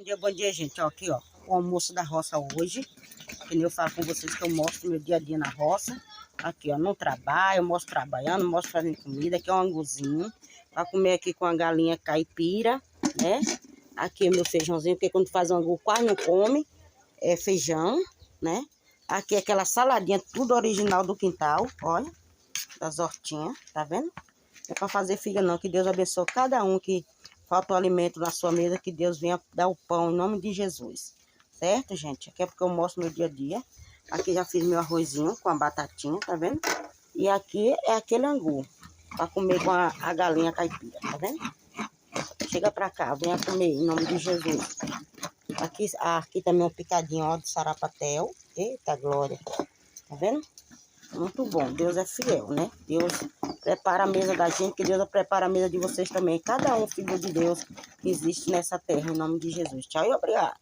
Bom dia, gente. Ó, aqui, ó, o almoço da roça hoje. Que nem eu falo com vocês que eu mostro meu dia a dia na roça. Aqui, ó, no trabalho, eu mostro trabalhando, mostro fazendo comida. Aqui é um anguzinho para comer aqui com a galinha caipira, né? Aqui é meu feijãozinho, porque quando faz um angu quase não come. É feijão, né? Aqui é aquela saladinha, tudo original do quintal, olha. Das hortinhas, tá vendo? Não é para fazer figa não, que Deus abençoe cada um que falta o alimento na sua mesa, que Deus venha dar o pão em nome de Jesus. Certo, gente? Aqui é porque eu mostro meu dia a dia. Aqui já fiz meu arrozinho com a batatinha, tá vendo? E aqui é aquele angu, para comer com a galinha caipira, tá vendo? Chega pra cá, venha comer em nome de Jesus. Aqui também um picadinho, ó, de sarapatel. Eita glória, tá vendo? Muito bom, Deus é fiel, né? Deus prepara a mesa da gente, que Deus prepara a mesa de vocês também. Cada um filho de Deus que existe nessa terra, em nome de Jesus. Tchau e obrigado.